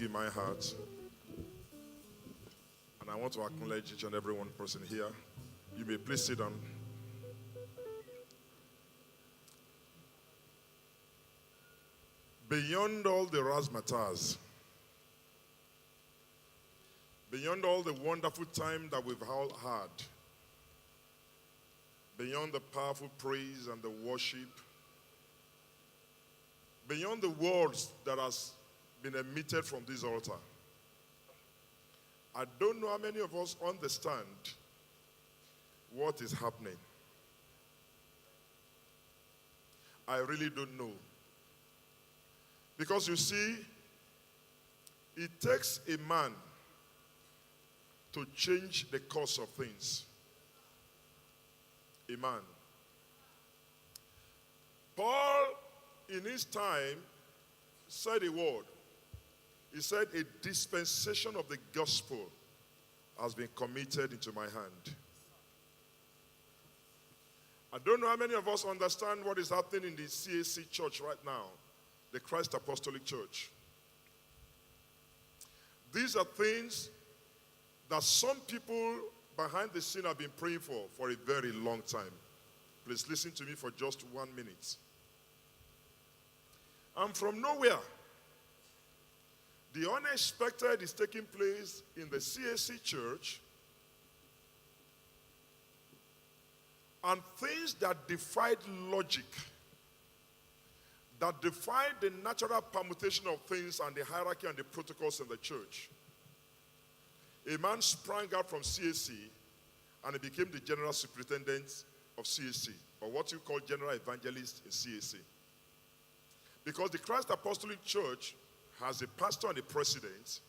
in my heart. And I want to acknowledge each and every one person here. You may please sit down. Beyond all the razzmatazz, beyond all the wonderful time that we've all had, beyond the powerful praise and the worship, beyond the words that has been emitted from this altar, I don't know how many of us understand what is happening. I really don't know. Because you see, it takes a man to change the course of things. A man. Paul, in his time, said a word. He said, a dispensation of the gospel has been committed into my hand. I don't know how many of us understand what is happening in the CAC church right now, the Christ Apostolic Church. These are things that some people behind the scene have been praying for a very long time. Please listen to me for just 1 minute. I'm from nowhere. The unexpected is taking place in the CAC church, and things that defied logic, that defied the natural permutation of things and the hierarchy and the protocols in the church. A man sprang out from CAC and he became the general superintendent of CAC, or what you call general evangelist in CAC. Because the Christ Apostolic Church has a pastor and a president,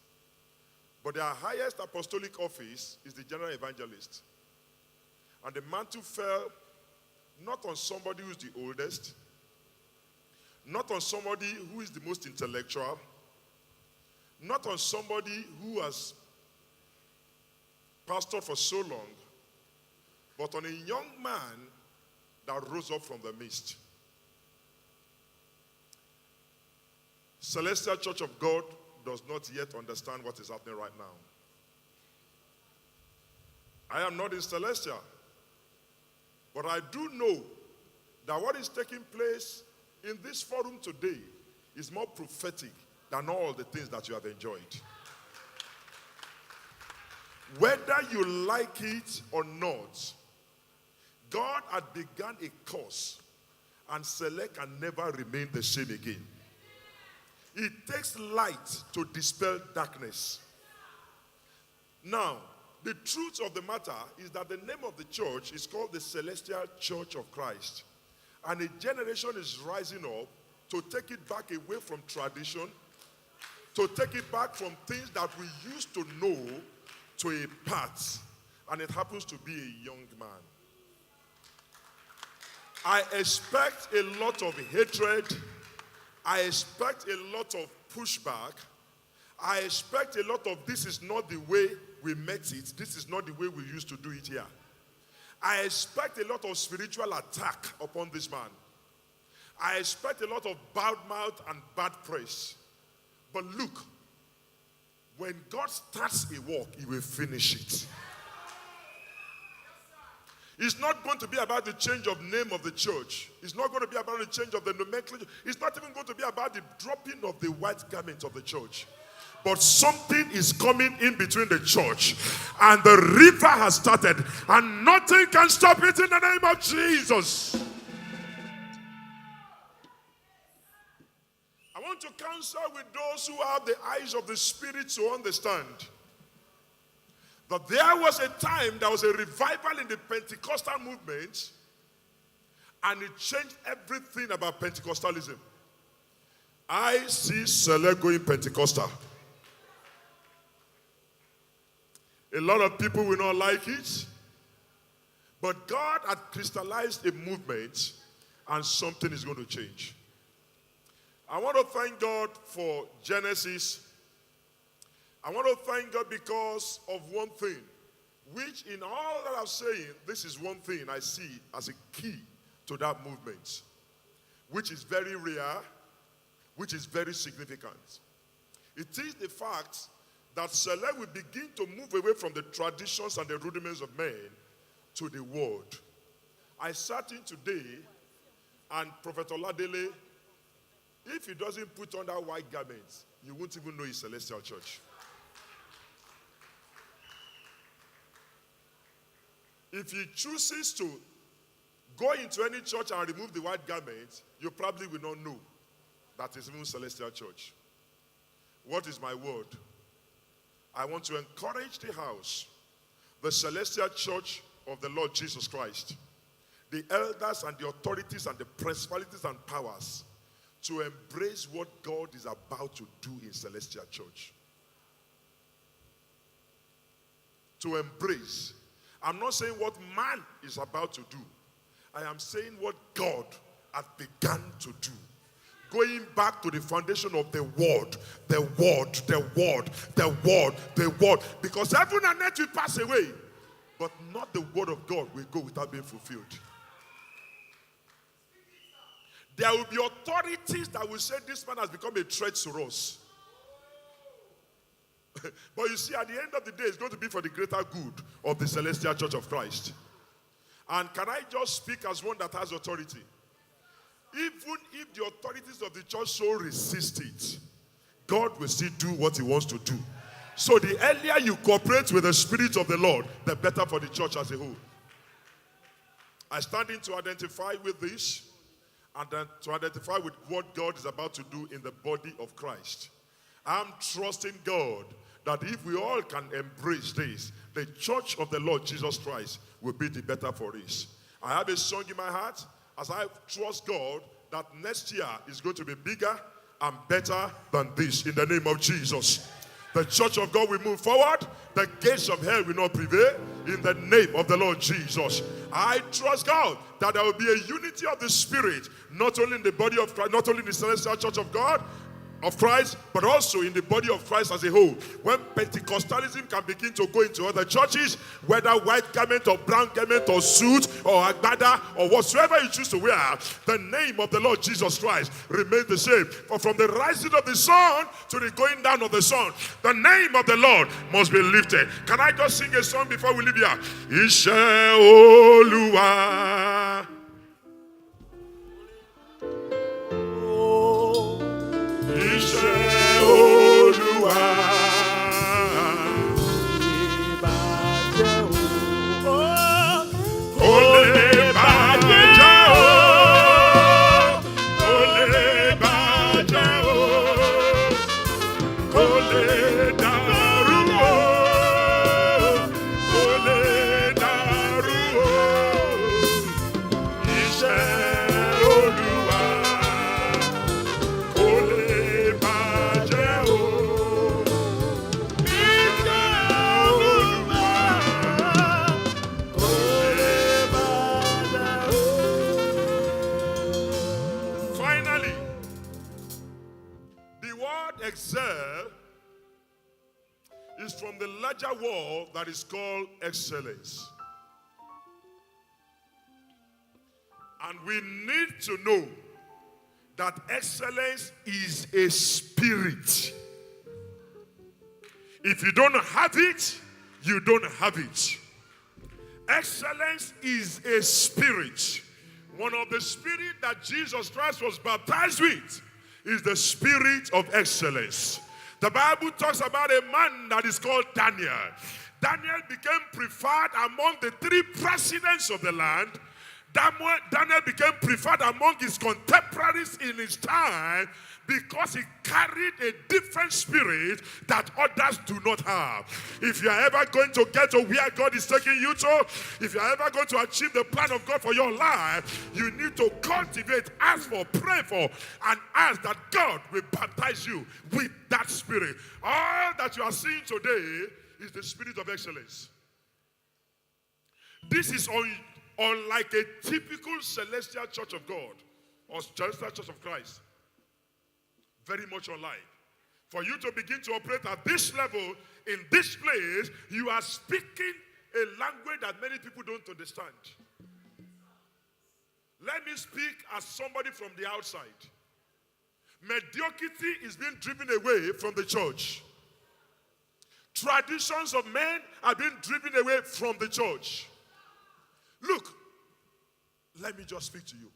but their highest apostolic office is the general evangelist. And the mantle fell not on somebody who is the oldest, not on somebody who is the most intellectual, not on somebody who has pastored for so long, but on a young man that rose up from the mist. Celestial Church of God does not yet understand what is happening right now. I am not in Celestial, but I do know that what is taking place in this forum today is more prophetic than all the things that you have enjoyed. Whether you like it or not, God had begun a course, and Select can never remain the same again. It takes light to dispel darkness. Now, the truth of the matter is that the name of the church is called the Celestial Church of Christ. And a generation is rising up to take it back away from tradition, to take it back from things that we used to know to a path. And it happens to be a young man. I expect a lot of hatred. I expect a lot of pushback. I expect a lot of this is not the way we met it. This is not the way we used to do it here. I expect a lot of spiritual attack upon this man. I expect a lot of bad mouth and bad press. But look, when God starts a work, he will finish it. It's not going to be about the change of name of the church. It's not going to be about the change of the nomenclature. It's not even going to be about the dropping of the white garment of the church. But something is coming in between the church, and the river has started, and nothing can stop it in the name of Jesus. I want to counsel with those who have the eyes of the Spirit to understand that there was a time, there was a revival in the Pentecostal movement, and it changed everything about Pentecostalism. I see Select going Pentecostal. A lot of people will not like it, but God had crystallized a movement, and something is going to change. I want to thank God for Genesis. I want to thank God because of one thing, which in all that I'm saying, this is one thing I see as a key to that movement, which is very rare, which is very significant. It is the fact that select will begin to move away from the traditions and the rudiments of men to the word. I sat in today, and Prophet Oladele, if he doesn't put on that white garment, you won't even know he's Celestial Church. If he chooses to go into any church and remove the white garment, you probably will not know that is even Celestial Church. What is my word? I want to encourage the house, the Celestial Church of the Lord Jesus Christ, the elders and the authorities and the principalities and powers, to embrace what God is about to do in Celestial Church. To embrace. I'm not saying what man is about to do. I am saying what God has begun to do. Going back to the foundation of the word, the word, the word, the word, the word. Because heaven and earth will pass away, but not the word of God will go without being fulfilled. There will be authorities that will say this man has become a threat to us. But you see, at the end of the day, it's going to be for the greater good of the Celestial Church of Christ. And can I just speak as one that has authority? Even if the authorities of the church so resist it, God will still do what he wants to do. So the earlier you cooperate with the Spirit of the Lord, the better for the church as a whole. I stand in to identify with this, and then to identify with what God is about to do in the body of Christ. I'm trusting God that if we all can embrace this, the church of the Lord Jesus Christ will be the better for us. I have a song in my heart as I trust God that next year is going to be bigger and better than this in the name of Jesus. The church of God will move forward. The gates of hell will not prevail in the name of the Lord Jesus. I trust God that there will be a unity of the Spirit, not only in the body of Christ, not only in the Celestial Church of God, of Christ, but also in the body of Christ as a whole. When Pentecostalism can begin to go into other churches, whether white garment or brown garment or suit or agbada or whatsoever you choose to wear, the name of the Lord Jesus Christ remains the same. For from the rising of the sun to the going down of the sun, the name of the Lord must be lifted. Can I just sing a song before we leave here? Iṣẹ́ Olúwa. Iṣẹ́ Olúwa. Kò lè bàjẹ́ o. Kò lè bàjẹ́ o. Kò lè dàrú o. Kò lè dàrú o. Iṣẹ́ Olúwa. Kò lè bàjẹ́ o. Finally, the word excel is from the larger word that is called excellence. And we need to know that excellence is a spirit. If you don't have it, you don't have it. Excellence is a spirit. One of the spirits that Jesus Christ was baptized with is the spirit of excellence. The Bible talks about a man that is called Daniel. Daniel became preferred among the 3 presidents of the land. Daniel became preferred among his contemporaries in his time because he carried a different spirit that others do not have. If you are ever going to get to where God is taking you to, if you are ever going to achieve the plan of God for your life, you need to cultivate, ask for, pray for, and ask that God will baptize you with that spirit. All that you are seeing today is the spirit of excellence. This is unlike a typical Celestial Church of God or Celestial Church of Christ. Very much unlike. For you to begin to operate at this level, in this place, you are speaking a language that many people don't understand. Let me speak as somebody from the outside. Mediocrity is being driven away from the church. Traditions of men are being driven away from the church. Look, let me just speak to you.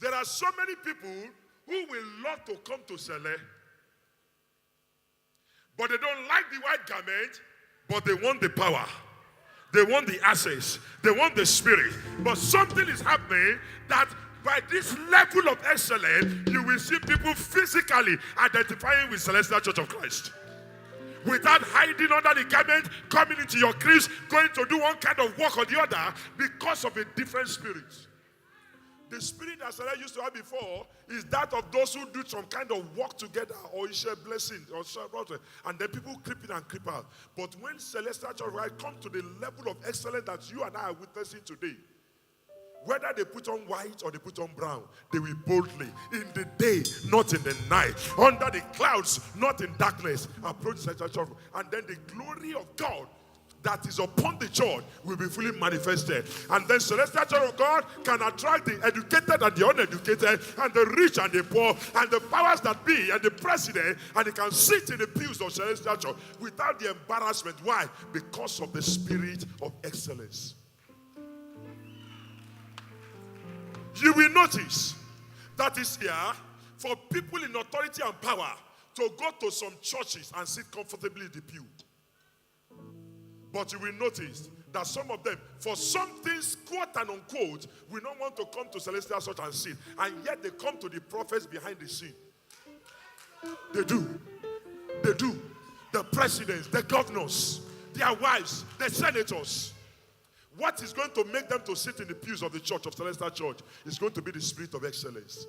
There are so many people who will love to come to Sele, but they don't like the white garment, but they want the power. They want the access. They want the spirit. But something is happening that by this level of excellence, you will see people physically identifying with Celestial Church of Christ. Without hiding under the garment, coming into your crease, going to do one kind of work or the other because of a different spirit. The spirit that Sarah used to have before is that of those who do some kind of work together or share blessing or share brother, and then people creep in and creep out. But when Celestial Church come to the level of excellence that you and I are witnessing today, whether they put on white or they put on brown, they will boldly, in the day, not in the night, under the clouds, not in darkness, approach Celestial Church, and then the glory of God that is upon the church will be fully manifested. And then Celestial Church of God can attract the educated and the uneducated, and the rich and the poor, and the powers that be, and the president, and they can sit in the pews of Celestial Church without the embarrassment. Why? Because of the spirit of excellence. You will notice that it's here for people in authority and power to go to some churches and sit comfortably in the pew. But you will notice that some of them, for some things, quote and unquote, will not want to come to Celestial Church and sit. And yet they come to the prophets behind the scene. They do. They do. The presidents, the governors, their wives, the senators. What is going to make them to sit in the pews of the church of Celestial Church is going to be the spirit of excellence.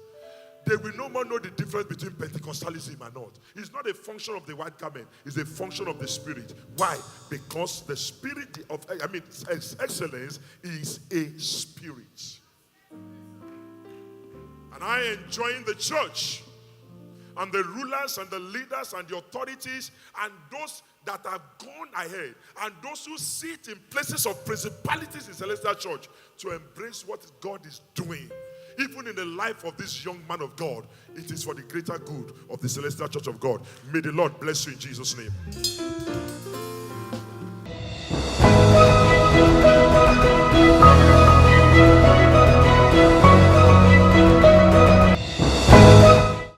They will no more know the difference between Pentecostalism and not. It's not a function of the white garment. It's a function of the spirit. Why? Because the spirit of, excellence is a spirit. And I enjoin the church and the rulers and the leaders and the authorities and those that have gone ahead and those who sit in places of principalities in Celestial Church to embrace what God is doing. Even in the life of this young man of God, it is for the greater good of the Celestial Church of God. May the Lord bless you in Jesus' name.